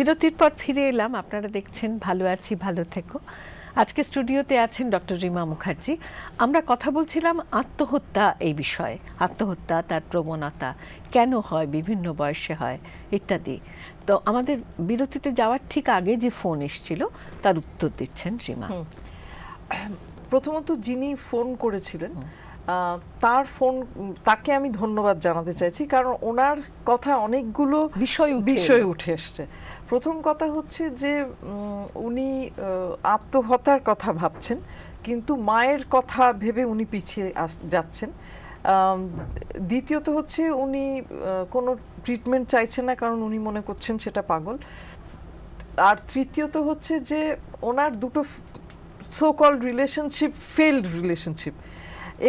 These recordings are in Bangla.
বিরতির পর ফিরে এলাম। আপনারা দেখছেন ভালো আছি ভালো থেকো। আজকে স্টুডিওতে আছেন ডক্টর রিমা মুখার্জি। আমরা কথা বলছিলাম আত্মহত্যা এই বিষয়ে, আত্মহত্যা, তার প্রবণতা কেন হয়, বিভিন্ন বয়সে হয় ইত্যাদি। তো আমাদের বিরতিতে যাওয়ার ঠিক আগে যে ফোন এসেছিল তার উত্তর দিচ্ছেন রিমা। প্রথমত যিনি ফোন করেছিলেন তাকে আমি ধন্যবাদ জানাতে চাইছি, কারণ ওনার কথা অনেকগুলো বিষয় উঠে এসছে। প্রথম কথা হচ্ছে যে উনি আত্মহত্যার কথা ভাবছেন, কিন্তু মায়ের কথা ভেবে উনি পিছিয়ে যাচ্ছেন। দ্বিতীয়ত হচ্ছে উনি কোনো ট্রিটমেন্ট চাইছেন না, কারণ উনি মনে করছেন সেটা পাগল। আর তৃতীয়ত হচ্ছে যে ওনার দুটো so called relationship failed relationship.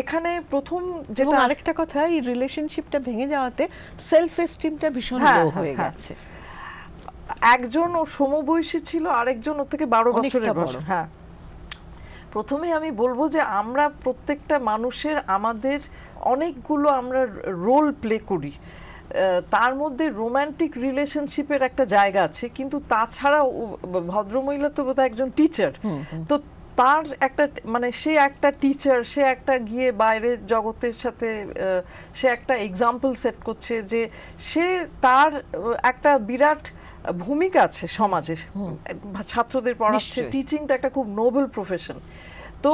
এখানে প্রথম যেটা, আরেকটা কথা, এই রিলেশনশিপটা ভেঙে যাওয়াতে সেলফ এস্টিমটা ভীষণ লো হয়ে গেছে। একজন ও সমবয়সী ছিল, আরেকজন ওর থেকে 12 বছরের বড়। হ্যাঁ, প্রথমে আমি বলবো যে আমরা প্রত্যেকটা মানুষের আমাদের অনেকগুলো আমরা রোল প্লে করি, তার মধ্যে রোমান্টিক রিলেশনশিপের একটা জায়গা আছে, কিন্তু তাছাড়াও ভদ্রমহিলা তো বোধহয় একজন টিচার, তো তার একটা মানে সে একটা টিচার, সে একটা গিয়ে বাইরের জগতের সাথে সে একটা এক্সাম্পল সেট করছে যে সে তার একটা বিরাট ভূমিকা আছে সমাজে, ছাত্রদের পড়াচ্ছে, টিচিংটা একটা খুব নোবেল প্রফেশন। তো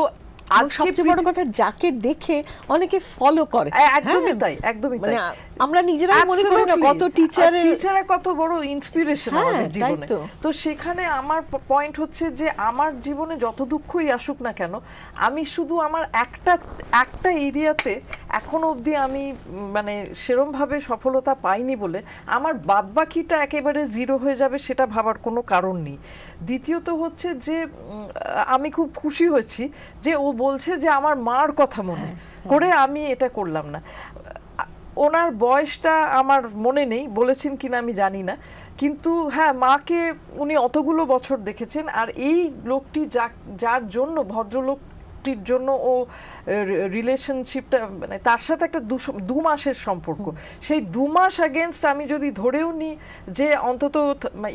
সবচেয়ে বড় কথা, যাকে দেখে অনেকে ফলো করে। একদমই তাই, একদমই তাই। আমরা নিজেরাই মনে করি না কত টিচারের কত বড় ইন্সপিরেশন আমাদের জীবনে। তো সেখানে আমার পয়েন্ট হচ্ছে যে আমার জীবনে যত দুঃখই আসুক না কেন, আমি শুধু আমার একটা এরিয়াতে এখনো অবধি আমি মানে সেরম ভাবে সফলতা পাইনি বলে আমার বাদবাকিটা একেবারে জিরো হয়ে যাবে সেটা ভাবার কোনো কারণ নেই। দ্বিতীয়ত হচ্ছে যে আমি খুব খুশি হয়েছি যে ও বলছে যে আমার মার কথা মনে করে আমি এটা করলাম না। ওনার বয়সটা আমার মনে নেই, বলেছেন কিনা আমি জানি না, কিন্তু হ্যাঁ, মাকে উনি অতগুলো বছর দেখেছেন। আর এই লোকটি যার জন্য, ভদ্রলোকটির জন্য ও রিলেশনশিপটা মানে তার সাথে একটা 2 মাসের সম্পর্ক, সেই 2 মাস এগেনস্ট আমি যদি ধরেও নিই যে অন্তত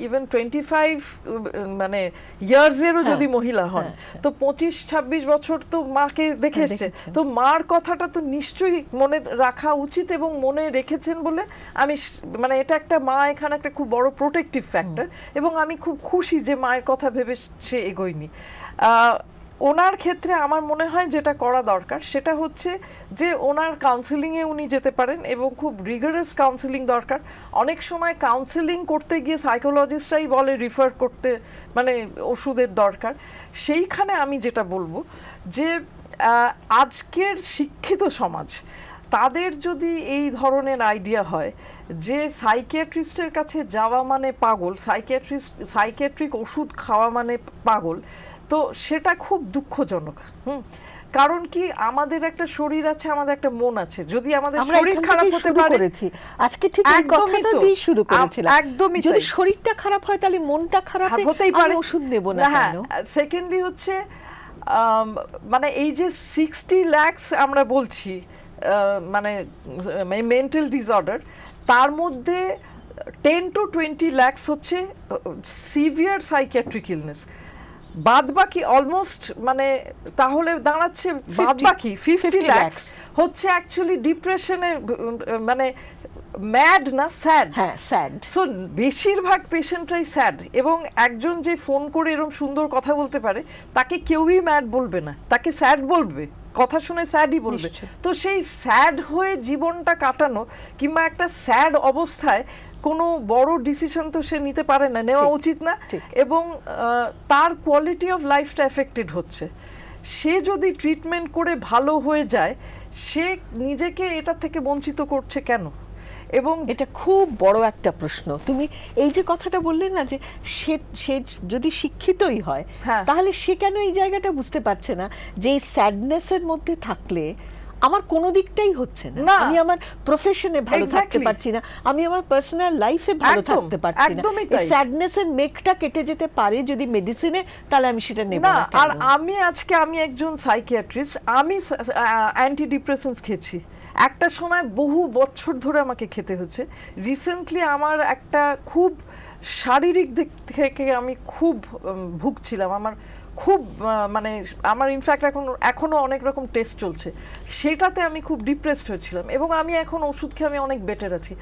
ইভেন 25 মানে ইয়ার্সেরও যদি মহিলা হন, তো 25-26 বছর তো মাকে দেখে এসছে, তো মার কথাটা তো নিশ্চয়ই মনে রাখা উচিত এবং মনে রেখেছেন বলে আমি মানে এটা একটা মা এখানে একটা খুব বড় প্রোটেক্টিভ ফ্যাক্টর, এবং আমি খুব খুশি যে মায়ের কথা ভেবে সে এগোয়নি। ওনার ক্ষেত্রে আমার মনে হয় যেটা করা দরকার সেটা হচ্ছে যে ওনার কাউন্সেলিংয়ে উনি যেতে পারেন, এবং খুব রিগারাস কাউন্সেলিং দরকার। অনেক সময় কাউন্সেলিং করতে গিয়ে সাইকোলজিস্টরাই বলে রিফার করতে, মানে ওষুধের দরকার। সেইখানে আমি যেটা বলবো যে আজকের শিক্ষিত সমাজ, তাদের যদি এই ধরনের আইডিয়া হয় যে সাইকিয়াট্রিস্টের কাছে যাওয়া মানে পাগল, সাইকিয়াট্রিক ওষুধ খাওয়া মানে পাগল, তো সেটা খুব দুঃখজনক। কারণ কি, আমাদের একটা শরীর আছে, আমাদের একটা মন আছে। যদি আমাদের শরীর খারাপ হতে পারে, আজকে ঠিক এই কথাটা দিয়ে শুরু করেছিলাম, একদমই যদি শরীরটা খারাপ হয় তাহলে মনটা খারাপ হতেই পারে, ওষুধ নেব না কেন? সেকেন্ডলি হচ্ছে মানে এই যে 60 লাখ আমরা বলছি মানে মেন্টাল ডিসঅর্ডার, তার মধ্যে 10 to 20 লাখ হচ্ছে সিভিয়ার সাইকিয়াট্রিক ইলনেস। বাদবাকি অলমোস্ট মানে তাহলে দাঁড়াচ্ছে বাদবাকি 50 লাখ হচ্ছে অ্যাকচুয়ালি ডিপ্রেশনে, মানে ম্যাড না স্যাড। হ্যাঁ, স্যাড। সো বেশিরভাগ পেশেন্টরাই স্যাড, এবং একজন যে ফোন করে এরকম সুন্দর কথা বলতে পারে তাকে কেউই ম্যাড বলবে না, তাকে স্যাড বলবে, কথা শুনে স্যাডই বলবে। তো সেই স্যাড হয়ে জীবনটা কাটানো কিংবা একটা স্যাড অবস্থায় কোনো বড় ডিসিশন তো সে নিতে পারে না, নেওয়া উচিত না, এবং তার কোয়ালিটি অফ লাইফটা এফেক্টেড হচ্ছে। সে যদি ট্রিটমেন্ট করে ভালো হয়ে যায়, সে নিজেকে এটা থেকে বঞ্চিত করছে কেন? এবং এটা খুব বড় একটা প্রশ্ন। তুমি এই যে কথাটা বললে না যে সে যদি শিক্ষিতই হয়, তাহলে সে কেন এই জায়গাটা বুঝতে পারছে না যে এই স্যাডনেসের মধ্যে থাকলে আমার কোনো দিকটাই হচ্ছে না, আমি আমার প্রফেশনে ভালো থাকতে পারছি না, আমি আমার পার্সোনাল লাইফে ভালো থাকতে পারছি না। এই স্যাডনেসের মেঘটা কেটে যেতে পারে যদি মেডিসিনে, তাহলে আমি সেটা নেব না। আর আমি একজন সাইকিয়াট্রিস্ট, আমি অ্যান্টি ডিপ্রেসেন্টস খেয়েছি, একটা সময় বহু বছর ধরে আমাকে খেতে হচ্ছে। রিসেন্টলি আমার একটা খুব শারীরিক দিক থেকে আমি খুব ভুগছিলাম। আমার খুব মানে আমার ইনফ্যাক্ট এখনো অনেক রকম টেস্ট চলছে, সেটাতে আমি খুব ডিপ্রেসড হয়েছিলাম। এবং আমি এখন ওষুধ খেয়ে আমি অনেক বেটার আছি।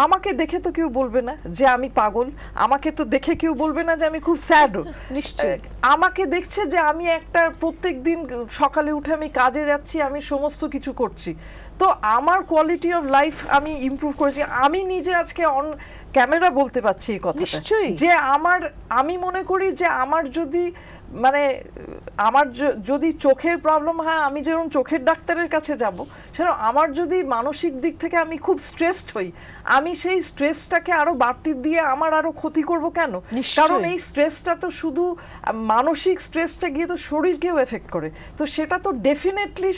আমাকে দেখে তো কেউ বলবে না যে আমি পাগল, আমাকে তো দেখে কেউ বলবে না যে আমি খুব স্যাডও। নিশ্চয়ই আমাকে দেখছে যে আমি একটা প্রত্যেক দিন সকালে উঠে আমি কাজে যাচ্ছি, আমি সমস্ত কিছু করছি। তো আমার কোয়ালিটি অফ লাইফ আমি ইমপ্রুভ করেছি। আমি নিজে আজকে অন ক্যামেরা বলতে পারছি এই কথাটা যে আমি মনে করি যে আমার যদি মানে আমার যদি চোখের প্রবলেম হয়, আমি যেরকম চোখের ডাক্তারের কাছে যাব, সেরকম আমার যদি মানসিক দিক থেকে আমি খুব স্ট্রেসড হই, আমি সেই স্ট্রেসটাকে আরো বাড়তি দিয়ে আমার আরো ক্ষতি করব কেন? কারণ এই স্ট্রেসটা তো শুধু মানসিক স্ট্রেসটা গিয়ে তো শরীরকেও এফেক্ট করে। তো সেটা তো ডেফিনেটলি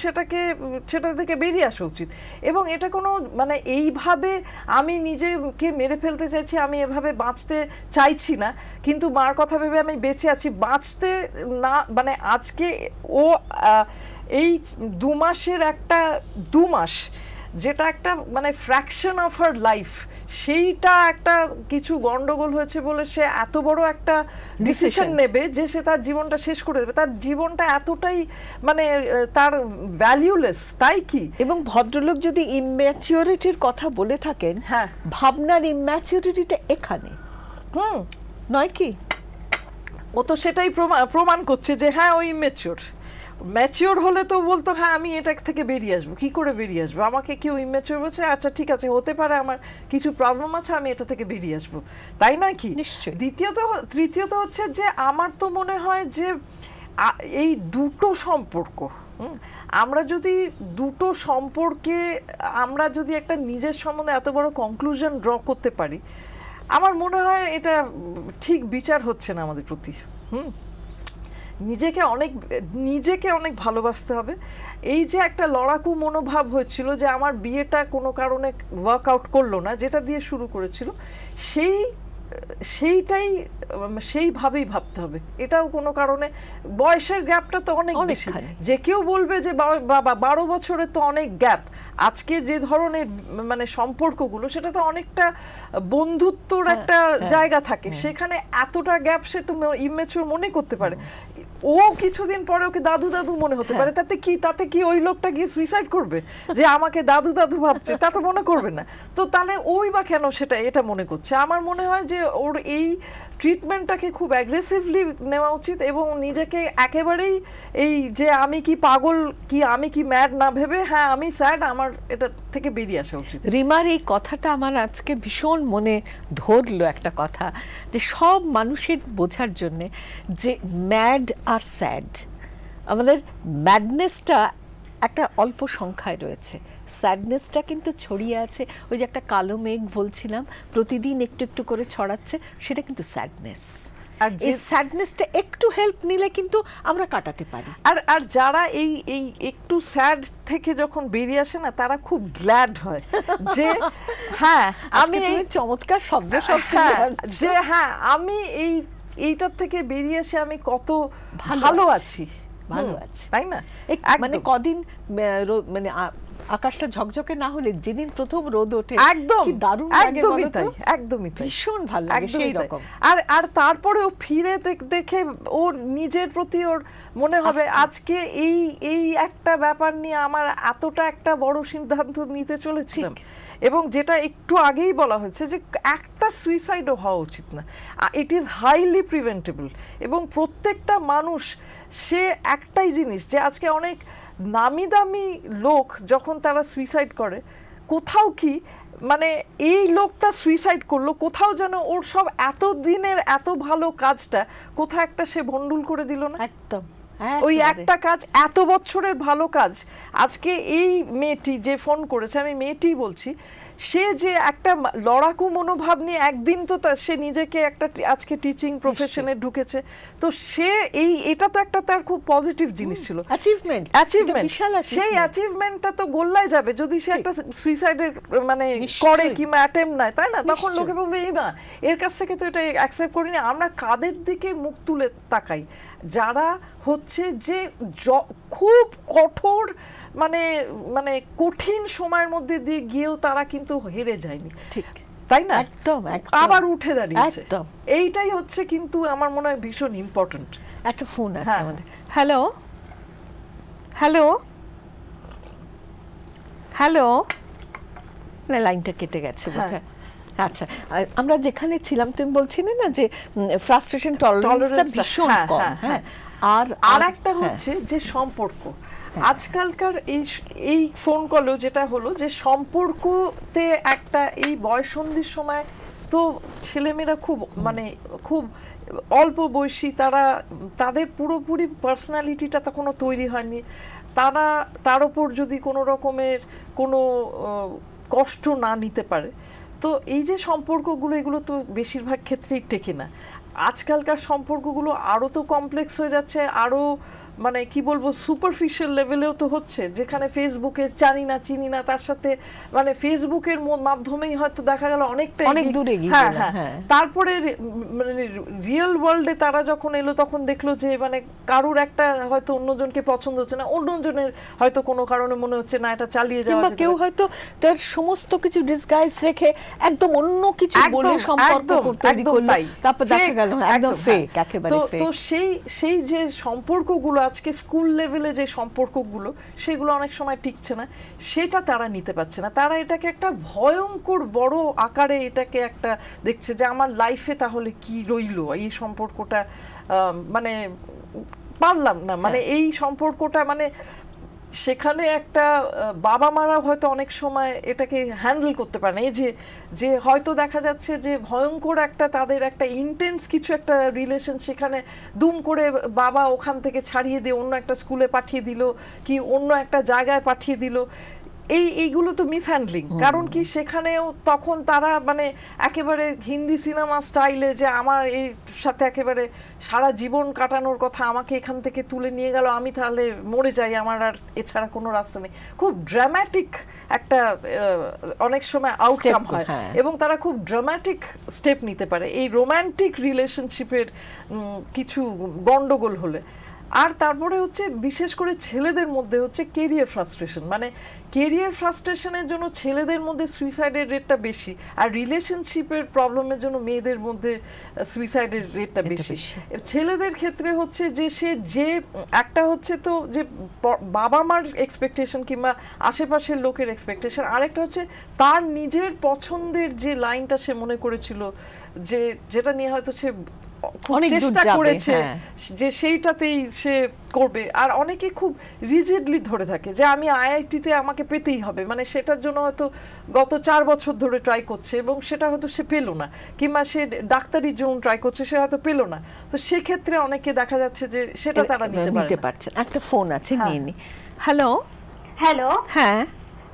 সেটা থেকে বেরিয়ে আসা উচিত। এবং এটা কোনো মানে এইভাবে আমি নিজেকে মেরে ফেলতে চাইছি, আমি এভাবে বাঁচতে চাইছি না, কিন্তু মার কথা ভেবে আমি বেঁচে আছি। বাঁচতে না মানে আজকে ও এই 2 মাসের একটা 2 মাস যেটা একটা মানে ফ্র্যাকশন অফ হার লাইফ, সেইটা একটা কিছু গন্ডগোল হয়েছে বলে সে এত বড় একটা ডিসিশন নেবে যে সে তার জীবনটা শেষ করে দেবে। তার জীবনটা এতটাই মানে তার ভ্যালুলেস, তাই কি? এবং ভদ্রলোক যদি ইম্যাচিউরিটির কথা বলে থাকেন, হ্যাঁ, ভাবনার ইম্যাচিউরিটিটা এখানে নয় কি? ও তো সেটাই প্রমাণ করছে যে হ্যাঁ ও ইম্যাচিউর। ম্যাচিওর হলে তো বলতো হ্যাঁ আমি এটা থেকে বেরিয়ে আসবো। কি করে বেরিয়ে আসবো? আমাকে কেউ ইম্যাচিওর বলছে, আচ্ছা ঠিক আছে, হতে পারে আমার কিছু প্রবলেম আছে, আমি এটা থেকে বেরিয়ে আসবো, তাই নয় কি? নিশ্চয়ই। তৃতীয়ত হচ্ছে যে আমার তো মনে হয় যে এই দুটো সম্পর্ক, আমরা যদি দুটো সম্পর্কে আমরা যদি একটা নিজের সম্বন্ধে এত বড় কনক্লুশন ড্র করতে পারি, আমার মনে হয় এটা ঠিক বিচার হচ্ছে না আমাদের প্রতি। নিজেকে অনেক ভালোবাসতে হবে। এই যে একটা লড়াকু মনোভাব হয়েছিল যে আমার বিয়েটা কোনো কারণে ওয়ার্কআউট করলো না, যেটা দিয়ে শুরু করেছিল, সেইভাবেই ভাবতে হবে। এটাও কোনো কারণে বয়সের গ্যাপটা তো অনেক বেশি। যে কেউ বলবে যে বাবা 12 বছরের তো অনেক গ্যাপ, আজকে যে ধরনের মানে সম্পর্কগুলো, সেটা তো অনেকটা বন্ধুত্বর একটা জায়গা থাকে, সেখানে এতটা গ্যাপ সে তো ইম্যাচিউর মনে করতে পারে। ও কিছুদিন পরে ওকে দাদু দাদু মনে হতে পারে, তাতে কি ওই লোকটা গিয়ে সুইসাইড করবে যে আমাকে দাদু দাদু ভাবছে? তা তো মনে করবে না। তো তাহলে ওই বা কেন এটা মনে করছে? আমার মনে হয় যে ওর এই ট্রিটমেন্টটাকে খুব অ্যাগ্রেসিভলি নেওয়া উচিত এবং নিজেকে একেবারেই এই যে আমি কি পাগল, কি আমি কি ম্যাড না ভেবে, হ্যাঁ আমি স্যাড, আমার এটা থেকে বেরিয়ে আসা উচিত। রিমার এই কথাটা আমার আজকে ভীষণ মনে ধরলো, একটা কথা যে সব মানুষের বোঝার জন্যে যে ম্যাড আর স্যাড, আমাদের ম্যাডনেসটা একটা অল্প সংখ্যায় রয়েছে, স্যাডনেসটা কিন্তু ছড়িয়ে আছে। ওই যে একটা কালো মেঘ বলছিলাম, প্রতিদিন একটু একটু করে ছড়াচ্ছে, সেটা কিন্তু স্যাডনেস। আর এই স্যাডনেসটা একটু হেল্প নিলে কিন্তু আমরা কাটাতে পারি। আর যারা এই একটু স্যাড থেকে যখন বেরিয়ে আসে না, তারা খুব গ্ল্যাড হয় যে হ্যাঁ আমি এই চমৎকার শব্দ যে হ্যাঁ আমি এইটার থেকে বেরিয়ে এসে আমি কত ভালো আছি, তাই না? মানে কদিন মানে আকাশটা ঝকঝকে না হলে যেদিন প্রথম রোদ ওঠে, একদম কি দারুণ লাগে বলো তো? একদমই তাই, ভীষণ ভালো লাগে সেই রকম। আর তারপরে ও ফিরে দেখে ওর নিজের প্রতি ওর মনে হবে আজকে এই একটা ব্যাপার নিয়ে আমার এতটা একটা বড় সিদ্ধান্ত নিতে চলেছিলাম। এবং যেটা একটু আগেই বলা হয়েছে যে একটা সুইসাইডও হওয়া উচিত না, ইট ইজ হাইলি প্রিভেন্টেবল। এবং প্রত্যেকটা মানুষ সে একটাই জিনিস যে আজকে অনেক নামি দামি লোক যখন তারা সুইসাইড করে, কোথাও কি মানে এই লোকটা সুইসাইড করলো, কোথাও যেন ওর সব এত দিনের এত ভালো কাজটা কোথাও একটা সে ভন্ডুল করে দিল না। একদম ওই একটা কাজ, এত বছরের ভালো কাজ, আজকে এই মেয়েটি যে ফোন করেছে, আমি মেয়েটি বলছি, সে যে একটা লড়াকু মনোভাব নিয়ে একদিন তো সে নিজেকে একটা আজকে টিচিং প্রফেশনে ঢুকেছে, তো সে এটা তো একটা তার খুব পজিটিভ জিনিস ছিল, অ্যাচিভমেন্ট। সেই অ্যাচিভমেন্টটা তো গোল্লায় যাবে যদি সে একটা সুইসাইডের মানে করে কিংবা অ্যাটেম্প নেয়, তাই না? তখন লোকে বলবে এই মা এর কাছ থেকে তো এটা অ্যাকসেপ্ট করিনি। আমরা কাদের দিকে মুখ তুলে তাকাই? যারা হচ্ছে যে খুব কঠোর মানে কঠিন সময়ের মধ্যে দিয়ে গিয়েও তারা কিন্তু হেরে যায়নি। ঠিক তাই না? একদম আবার উঠে দাঁড়িয়েছে। এইটাই হচ্ছে কিন্তু আমার মনে হয় ভীষণ ইম্পর্টেন্ট। একটা ফোন আছে আমাদের। হ্যালো হ্যালো হ্যালো, না লাইনটা কেটে গেছে বোধহয়। আচ্ছা, আমরা যেখানে ছিলাম তুমি বলছিলে না যে ফ্রাস্ট্রেশন টলারেন্সটা ভীষণ কম। হ্যাঁ, আর একটা হচ্ছে যে সম্পর্ক আজকালকার এই ফোন কলেও যেটা হলো যে সম্পর্কতে একটা এই বয়ঃসন্ধির সময় তো ছেলেমেয়েরা খুব অল্প বয়সী, তাদের পুরোপুরি পার্সোনালিটিটা তখনও তৈরি হয়নি। তার উপর যদি কোনো রকমের কোনো কষ্ট না নিতে পারে, তো এই যে সম্পর্কগুলো এগুলো তো বেশিরভাগ ক্ষেত্রেই টেকে না। আজকালকার সম্পর্কগুলো আরো তো কমপ্লেক্স হয়ে যাচ্ছে, আরো কি বলবো সুপারফিশিয়াল লেভেলেও তো হচ্ছে, যেখানে ফেসবুকে জানি না চিনি না তার সাথে ফেসবুকের মাধ্যমেই হয়তো দেখা গেল অনেক দূরে গিয়ে। তারপরে রিয়েল ওয়ার্ল্ডে তারা যখন এলো তখন দেখলো যে কারুর একটা হয়তো অন্যজনকে পছন্দ হচ্ছে না, অন্যজনের হয়তো কোনো কারণে মনে হচ্ছে না এটা চালিয়ে যাওয়া যেতে পারে। কেউ হয়তো তার সমস্ত কিছু ডিসগাইজ রেখে একদম অন্য কিছু বলে সম্পর্ক তৈরি করলো, তারপর দেখা গেল একদম ফেক, একেবারে ফেক। তো সেই যে সম্পর্কগুলো আজকে স্কুল লেভেলে যে সম্পর্কগুলো সেগুলো অনেক সময় টিকছে না, সেটা তারা নিতে পারছে না। তারা এটাকে একটা ভয়ঙ্কর বড় আকারে এটাকে একটা দেখছে যে আমার লাইফে তাহলে কি রইলো, এই সম্পর্কটা পারলাম না, এই সম্পর্কটা সেখানে একটা বাবা মারা হয়তো অনেক সময় এটাকে হ্যান্ডেল করতে পারে না। এই যে হয়তো দেখা যাচ্ছে যে ভয়ঙ্কর একটা তাদের একটা ইন্টেন্স কিছু একটা রিলেশন, সেখানে দুম করে বাবা ওখান থেকে ছাড়িয়ে দিয়ে অন্য একটা স্কুলে পাঠিয়ে দিল কি অন্য একটা জায়গায় পাঠিয়ে দিল। এইগুলো তো মিসহ্যান্ডলিং। কারণ কি সেখানেও তখন তারা একেবারে হিন্দি সিনেমা স্টাইলে যে আমার এই সাথে একেবারে সারা জীবন কাটানোর কথা, আমাকে এখান থেকে তুলে নিয়ে গেল, আমি তাহলে মরে যাই, আমার আর এছাড়া কোনো রাস্তা নেই। খুব ড্রামাটিক একটা অনেক সময় আউটকাম হয় এবং তারা খুব ড্রামাটিক স্টেপ নিতে পারে এই রোমান্টিক রিলেশনশিপের কিছু গন্ডগোল হলে। আর তারপরে হচ্ছে বিশেষ করে ছেলেদের মধ্যে হচ্ছে কেরিয়ার ফ্রাস্ট্রেশন, কেরিয়ার ফ্রাস্ট্রেশনের জন্য ছেলেদের মধ্যে সুইসাইডের রেটটা বেশি, আর রিলেশনশিপের প্রবলেমের জন্য মেয়েদের মধ্যে সুইসাইডের রেটটা বেশি। ছেলেদের ক্ষেত্রে হচ্ছে যে একটা হচ্ছে তো যে বাবা মার এক্সপেকটেশন কিংবা আশেপাশের লোকের এক্সপেকটেশন, আরেকটা হচ্ছে তার নিজের পছন্দের যে লাইনটা সে মনে করেছিল যেটা নিয়ে হয়তো সে চেষ্টা করেছে যে সেইটাতেই সে করবে, আর অনেকে খুব রিজিডলি ধরে থাকে যে আমি আইআইটিতে আমাকে পেতেই হবে, সেটার জন্য হয়তো গত 4 বছর ধরে ট্রাই করছে এবং সেটা হয়তো সে পেল না, কিংবা সে ডাক্তারির জন্য ট্রাই করছে সে হয়তো পেল না। তো সেক্ষেত্রে অনেকে দেখা যাচ্ছে যে সেটা তারা নিতে পারছে। একটা ফোন আছে, নিয়ে নি। হ্যালো হ্যালো, হ্যাঁ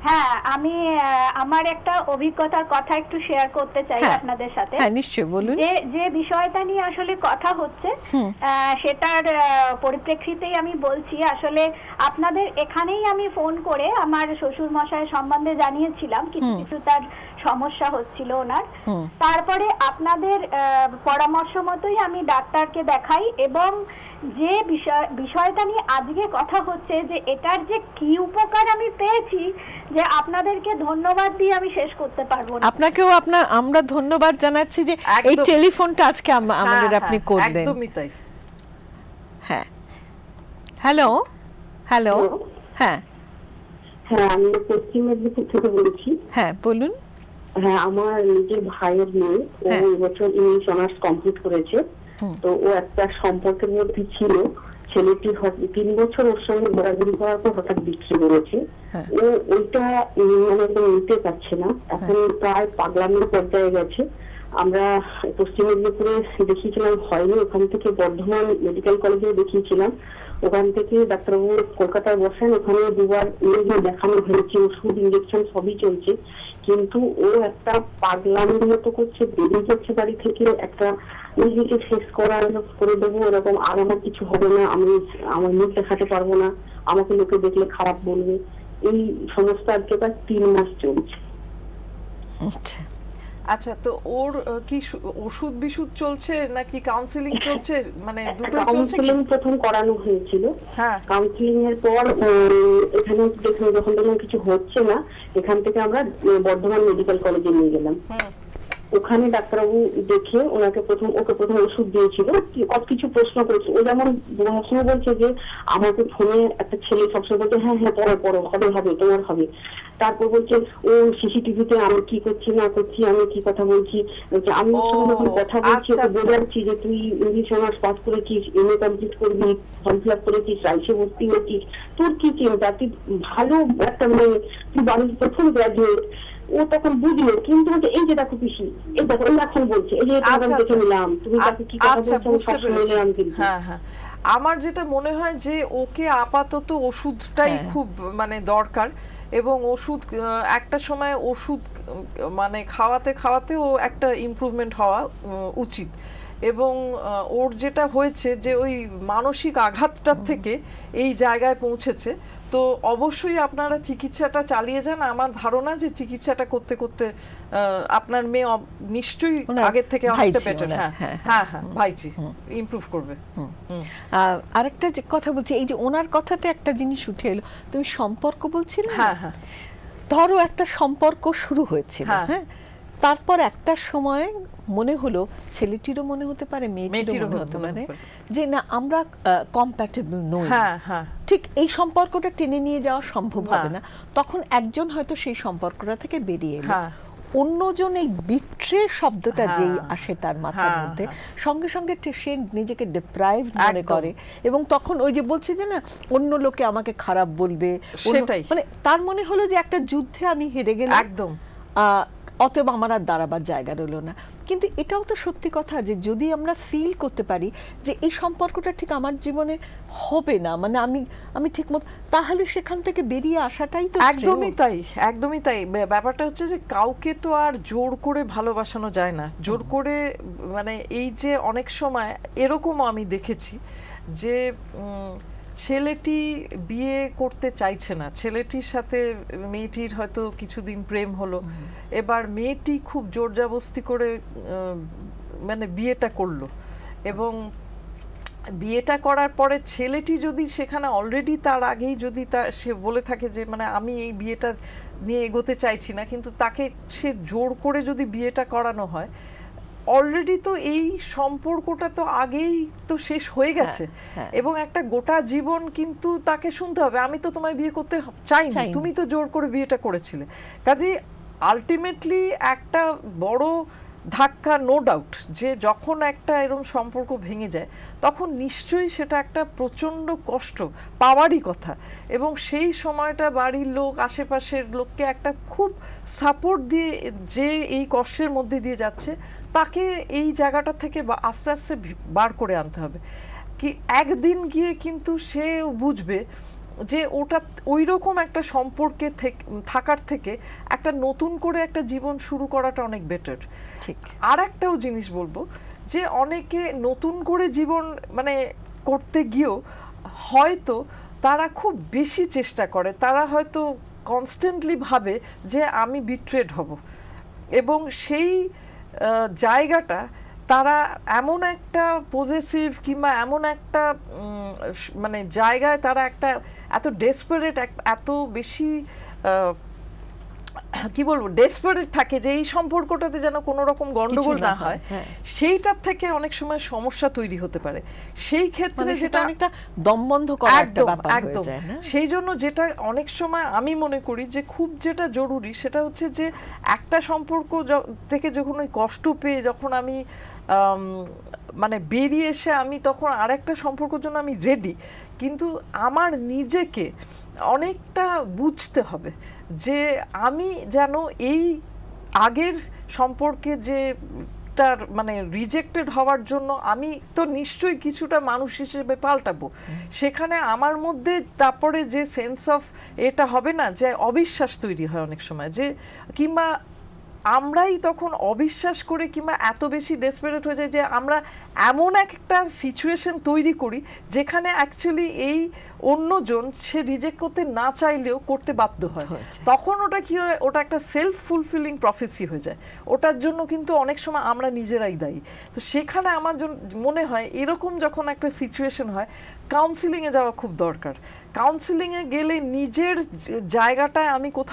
হ্যাঁ, আমি আমার একটা অভিজ্ঞতার কথা একটু শেয়ার করতে চাই আপনাদের সাথে। হ্যাঁ, নিশ্চয়ই বলুন। যে বিষয়টা নিয়ে আসলে কথা হচ্ছে সেটার পরিপ্রেক্ষিতেই আমি বলছি। আসলে আপনাদের এখানেই আমি ফোন করে আমার শ্বশুর মশাইয়ের সম্বন্ধে জানিয়েছিলাম, কিছু তার সমস্যা হচ্ছিল ওনার। তারপরে আপনাদের পরামর্শ মতোই আমি ডাক্তারকে দেখাই এবং যে বিষয়টা নিয়ে আজকে কথা হচ্ছে যে এটার যে কি উপকার আমি পেয়েছি, যে আপনাদেরকে ধন্যবাদ দিয়ে আমি শেষ করতে পারবো না। আপনাকেও আমরা ধন্যবাদ জানাচ্ছি যে এই টেলিফোনটা আজকে আমাদের আপনি করলেন। একদমই তাই। হ্যাঁ, হ্যালো হ্যালো, হ্যাঁ হ্যাঁ, আমি পশ্চিম মেদিনীপুর থেকে বলছি। হ্যাঁ বলুন। হ্যাঁ, আমার নিজের ভাইয়ের মেয়ে, ও এই বছর ইংলিশ অনার্স কমপ্লিট করেছে। তো ও একটা সম্পর্কের মধ্যে ছিল, ছেলেটি 3 বছর ওর সঙ্গে ঘোরাঘুরি করার পর হঠাৎ বিক্রি করেছে। ও ওইটা নিতে পারছে না, এখন প্রায় পাগলামির পর্যায়ে গেছে। আমরা পশ্চিম মেদিনীপুরে দেখিয়েছিলাম, হয়নি, ওখান থেকে বর্ধমান মেডিকেল কলেজে দেখিয়েছিলাম, ওখান থেকে ডাক্তারবাবু কলকাতায় বসেন, ওখানে 2বার দেখানো হয়েছে, ওষুধ ইঞ্জেকশন সবই চলছে, কিন্তু ও একটা পাগলামির মতো করছে, বেরিয়ে যাচ্ছে বাড়ি থেকে, একটা নিজেকে শেষ করে দেবো এরকম, আর আমার কিছু হবে না, আমি আমার মুখ দেখাতে পারবো না, আমাকে লোকে দেখলে খারাপ বলবে, এই সমস্ত আজকে প্রায় 3 মাস চলছে। আচ্ছা, তো ওর কি ওষুধ বিশুধ চলছে নাকি কাউন্সিলিং চলছে, দুটো চলছে? কাউন্সিলিং প্রথম করানো হয়েছিল, কাউন্সিলিং এর পর এখানে যখন কিছু হচ্ছে না, এখান থেকে আমরা বর্ধমান মেডিকেল কলেজে নিয়ে গেলাম। ওখানে ডাক্তারবাবু দেখে ওকে প্রথম ওষুধ দিয়েছিল, কিছু প্রশ্ন করেছে। ও যেমন সবসময় বলছে যে আমাকে ফোনে একটা ছেলে সবসময় বলছে হ্যাঁ হ্যাঁ পড়ো হবে তোমার হবে। তারপর বলছে ও সিসিটিভিতে আমি কি করছি না করছি, আমি কি কথা বলছি, আমি ওর সঙ্গে যখন কথা বলছি ওকে বোঝাচ্ছি যে তুই ইংলিশ অনার্স পাস করেছিস, MA কমপ্লিট করবি, ফর্ম ফিল আপ করেছিস, রাইসে ভর্তি হয়েছিস, তোর কি চিন্তা, তুই ভালো একটা মেয়ে, তুই বাড়ির প্রথম গ্রাজুয়েট। ও তখন বুঝলো, কিন্তু এই যে দেখো পিসি, এই দেখো এই এখন বলছে এই যে দেখে নিলাম, তুমি তাকে কি কথা বলছো সব শুনে নিলাম। কিন্তু আমার যেটা মনে হয় যে ওকে আপাতত ওষুধটাই খুব মানে দরকার, এবং ওষুধ একটা সময় ওষুধ মানে খাওয়াতে ও একটা ইমপ্রুভমেন্ট হওয়া উচিত। এবং ওর যেটা হয়েছে যে ওই মানসিক আঘাতটার থেকে এই জায়গায় পৌঁছেছে, তো অবশ্যই আপনারা চিকিৎসাটা চালিয়ে যান। আমার ধারণা যে চিকিৎসাটা করতে করতে আপনার মেয়ে নিশ্চয়ই আগের থেকে অনেকটা বেটার। হ্যাঁ ভাইজি ইমপ্রুভ করবে। আরেকটা যে কথা বলছি, এই যে ওনার কথাতে একটা জিনিস উঠে এলো, তুমি সম্পর্ক বলছিলে। হ্যাঁ ধরো একটা সম্পর্ক শুরু হয়েছিল, হ্যাঁ, তারপর একটা সময় মনে হলো, ছেলেটিরও মনে হতে পারে মেয়েটিরও মনে হতে পারে যে না আমরা কম্প্যাটেবল নই, ঠিক এই সম্পর্কটা টেনে নিয়ে যাওয়া সম্ভব হবে না। তখন একজন হয়তো সেই সম্পর্কটা থেকে বেরিয়ে এলো, অন্যজন এই বিট্রে শব্দটা যেই আসে তার মাথার মধ্যে, সঙ্গে সঙ্গে সে নিজেকে ডিপ্রাইভ মনে করে, এবং তখন ওই যে বলছে যে না অন্য লোকে আমাকে খারাপ বলবে, সেটাই মানে তার মনে হলো যে একটা যুদ্ধে আমি হেরে গেলাম, একদম অতএব আমার আর দাঁড়াবার জায়গা রইল না। কিন্তু এটাও তো সত্যি কথা যে যদি আমরা ফিল করতে পারি যে এই সম্পর্কটা ঠিক আমার জীবনে হবে না, মানে আমি ঠিক মতো, তাহলে সেখান থেকে বেরিয়ে আসাটাই তো একদমই তাই। ব্যাপারটা হচ্ছে যে কাউকে তো আর জোর করে ভালোবাসানো যায় না, জোর করে, মানে এই যে অনেক সময় এরকমও আমি দেখেছি যে ছেলেটি বিয়ে করতে চাইছে না, ছেলেটির সাথে মেয়েটির হয়তো কিছুদিন প্রেম হলো, এবার মেয়েটি খুব জোরজবরদস্তি করে মানে বিয়েটা করলো, এবং বিয়েটা করার পরে ছেলেটি যদি সেখানে অলরেডি তার আগেই যদি সে বলে থাকে যে মানে আমি এই বিয়েটা নিয়ে এগোতে চাইছি না, কিন্তু তাকে সে জোর করে যদি বিয়েটা করানো হয়, অলরেডি তো এই সম্পর্কটা তো আগেই তো শেষ হয়ে গেছে, এবং একটা গোটা জীবন কিন্তু তাকে শুনতে হবে আমি তো তোমায় বিয়ে করতে চাইনি, তুমি তো জোর করে বিয়েটা করেছিলে। কাজেই আলটিমেটলি একটা বড় ধাক্কা, নো ডাউট, যে যখন একটা এরকম সম্পর্ক ভেঙে যায় তখন নিশ্চয়ই সেটা একটা প্রচণ্ড কষ্ট পাওয়ারই কথা, এবং সেই সময়টা বাড়ির লোক, আশেপাশের লোককে একটা খুব সাপোর্ট দিয়ে যে এই কষ্টের মধ্যে দিয়ে যাচ্ছে তাকে এই জায়গাটা থেকে আস্তে আস্তে বার করে আনতে হবে। কি একদিন গিয়ে কিন্তু সে বুঝবে যে ওটা ওই রকম একটা সম্পর্কে থাকার থেকে একটা নতুন করে একটা জীবন শুরু করাটা অনেক বেটার। ঠিক। আর একটাও জিনিস বলবো যে অনেকে নতুন করে জীবন মানে করতে গিয়েও হয়তো তারা খুব বেশি চেষ্টা করে, তারা হয়তো কনস্ট্যান্টলি ভাবে যে আমি বিট্রেড হব, এবং সেই জায়গাটা তারা এমন একটা পজেসিভ কিংবা এমন একটা মানে জায়গায় তারা একটা এত ডেসপারেট, এত বেশি কি বলবো ডেসপারেট থাকে যে এই সম্পর্কটাতে যেন কোনো রকম গন্ডগোল না হয়, সেইটার থেকে অনেক সময় সমস্যা তৈরি হতে পারে। সেই ক্ষেত্রে যেটা অনেকটা দমবন্ধ করা একটা ব্যাপার হয়ে যায় না? সেই জন্য যেটা অনেক সময় আমি মনে করি যে খুব যেটা জরুরি সেটা হচ্ছে যে একটা সম্পর্ক থেকে যখন ওই কষ্ট পেয়ে যখন আমি মানে বেরিয়ে এসে আমি তখন আরেকটা সম্পর্কের জন্য আমি রেডি, কিন্তু আমার নিজেকে অনেকটা বুঝতে হবে যে আমি যেন এই আগের সম্পর্কে যে তার মানে রিজেক্টেড হওয়ার জন্য আমি তো নিশ্চয়ই কিছুটা মানুষ হিসেবে পাল্টাবো, সেখানে আমার মধ্যে তারপরে যে সেন্স অফ এটা হবে না যে অবিশ্বাস তৈরি হয় অনেক সময়, যে কিংবা আমরাই তখন অবিশ্বাস করে কিংবা এত বেশি ডেসপারেট হয়ে যায় যে আমরা এমন একটা সিচুয়েশন তৈরি করি যেখানে অ্যাকচুয়ালি এই অন্যজন সে রিজেক্ট করতে না চাইলেও করতে বাধ্য হয়, তখন ওটা কি হয়, ওটা একটা সেলফ ফুলফিলিং প্রফেসি হয়ে যায়, ওটার জন্য কিন্তু অনেক সময় আমরা নিজেরাই দায়ী। তো সেখানে আমার মনে হয় এরকম যখন একটা সিচুয়েশন হয় কাউন্সিলিংয়ে যাওয়া খুব দরকার। কাউন্সিলিংয়ে গেলে নিজের জায়গাটায় আমি কোথায়